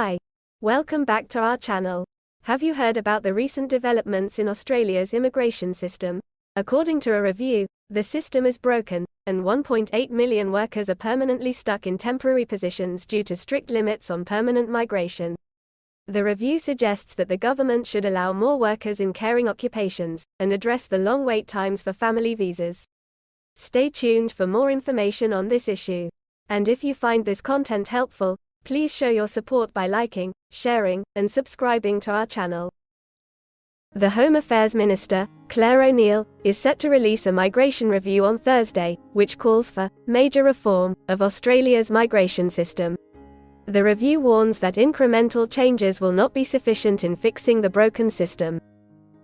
Hi. Welcome back to our channel. Have you heard about the recent developments in Australia's immigration system? According to a review, the system is broken, and 1.8 million workers are permanently stuck in temporary positions due to strict limits on permanent migration. The review suggests that the government should allow more workers in caring occupations, and address the long wait times for family visas. Stay tuned for more information on this issue. And if you find this content helpful, please show your support by liking, sharing, and subscribing to our channel. The Home Affairs Minister, Clare O'Neil, is set to release a migration review on Thursday, which calls for major reform of Australia's migration system. The review warns that incremental changes will not be sufficient in fixing the broken system.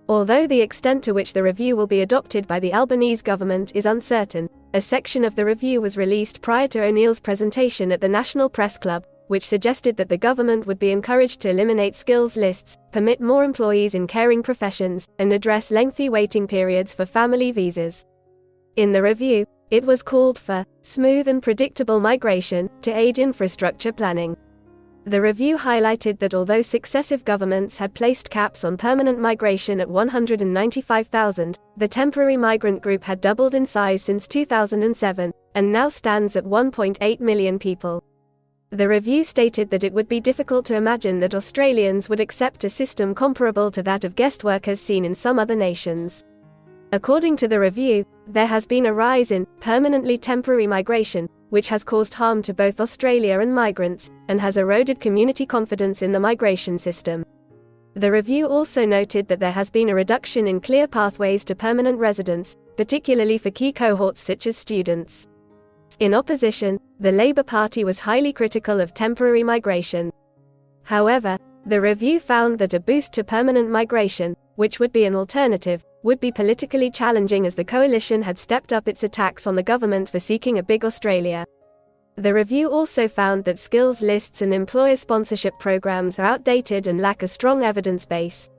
Although the extent to which the review will be adopted by the Albanese government is uncertain, a section of the review was released prior to O'Neil's presentation at the National Press Club, which suggested that the government would be encouraged to eliminate skills lists, permit more employees in caring professions, and address lengthy waiting periods for family visas. In the review, it was called for smooth and predictable migration to aid infrastructure planning. The review highlighted that although successive governments had placed caps on permanent migration at 195,000, the temporary migrant group had doubled in size since 2007, and now stands at 1.8 million people. The review stated that it would be difficult to imagine that Australians would accept a system comparable to that of guest workers seen in some other nations. According to the review, there has been a rise in permanently temporary migration, which has caused harm to both Australia and migrants, and has eroded community confidence in the migration system. The review also noted that there has been a reduction in clear pathways to permanent residence, particularly for key cohorts such as students. In opposition, the Labour Party was highly critical of temporary migration. However, the review found that a boost to permanent migration, which would be an alternative, would be politically challenging as the coalition had stepped up its attacks on the government for seeking a big Australia. The review also found that skills lists and employer sponsorship programs are outdated and lack a strong evidence base.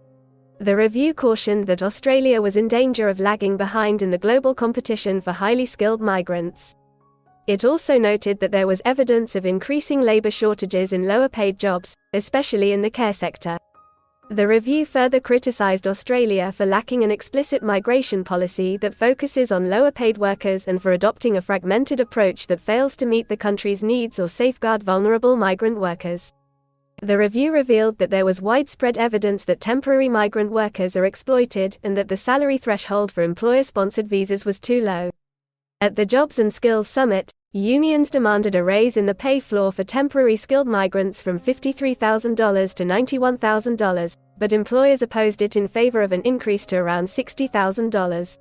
The review cautioned that Australia was in danger of lagging behind in the global competition for highly skilled migrants. It also noted that there was evidence of increasing labor shortages in lower-paid jobs, especially in the care sector. The review further criticized Australia for lacking an explicit migration policy that focuses on lower-paid workers and for adopting a fragmented approach that fails to meet the country's needs or safeguard vulnerable migrant workers. The review revealed that there was widespread evidence that temporary migrant workers are exploited and that the salary threshold for employer-sponsored visas was too low. At the Jobs and Skills Summit, unions demanded a raise in the pay floor for temporary skilled migrants from $53,000 to $91,000, but employers opposed it in favor of an increase to around $60,000.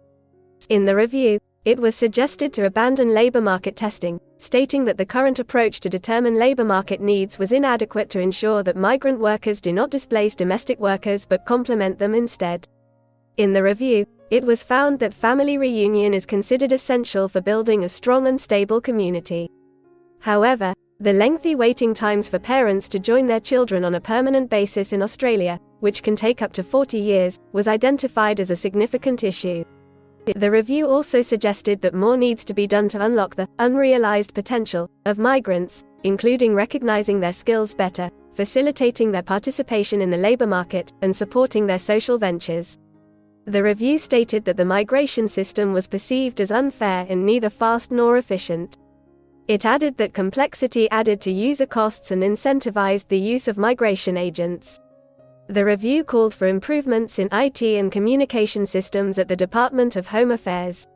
In the review, it was suggested to abandon labor market testing, stating that the current approach to determine labor market needs was inadequate to ensure that migrant workers do not displace domestic workers but complement them instead. In the review, it was found that family reunion is considered essential for building a strong and stable community. However, the lengthy waiting times for parents to join their children on a permanent basis in Australia, which can take up to 40 years, was identified as a significant issue. The review also suggested that more needs to be done to unlock the unrealized potential of migrants, including recognizing their skills better, facilitating their participation in the labor market, and supporting their social ventures. The review stated that the migration system was perceived as unfair and neither fast nor efficient. It added that complexity added to user costs and incentivized the use of migration agents. The review called for improvements in IT and communication systems at the Department of Home Affairs.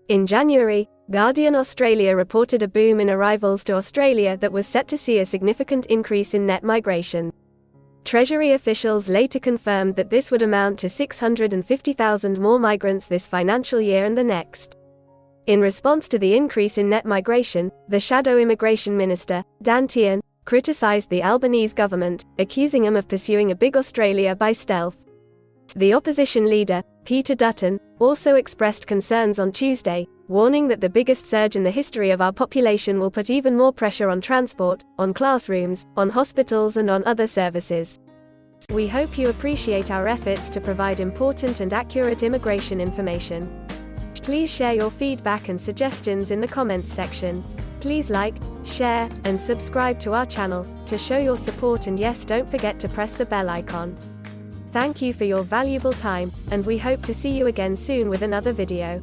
In January, Guardian Australia reported a boom in arrivals to Australia that was set to see a significant increase in net migration. Treasury officials later confirmed that this would amount to 650,000 more migrants this financial year and the next. In response to the increase in net migration, the Shadow Immigration Minister, Dan Tehan, criticized the Albanese government, accusing them of pursuing a big Australia by stealth. The opposition leader, Peter Dutton, also expressed concerns on Tuesday, warning that the biggest surge in the history of our population will put even more pressure on transport, on classrooms, on hospitals and on other services. We hope you appreciate our efforts to provide important and accurate immigration information. Please share your feedback and suggestions in the comments section. Please like, share, and subscribe to our channel to show your support, and yes, don't forget to press the bell icon. Thank you for your valuable time, and we hope to see you again soon with another video.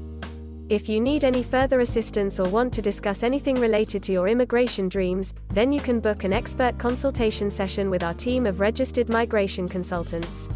If you need any further assistance or want to discuss anything related to your immigration dreams, then you can book an expert consultation session with our team of registered migration consultants.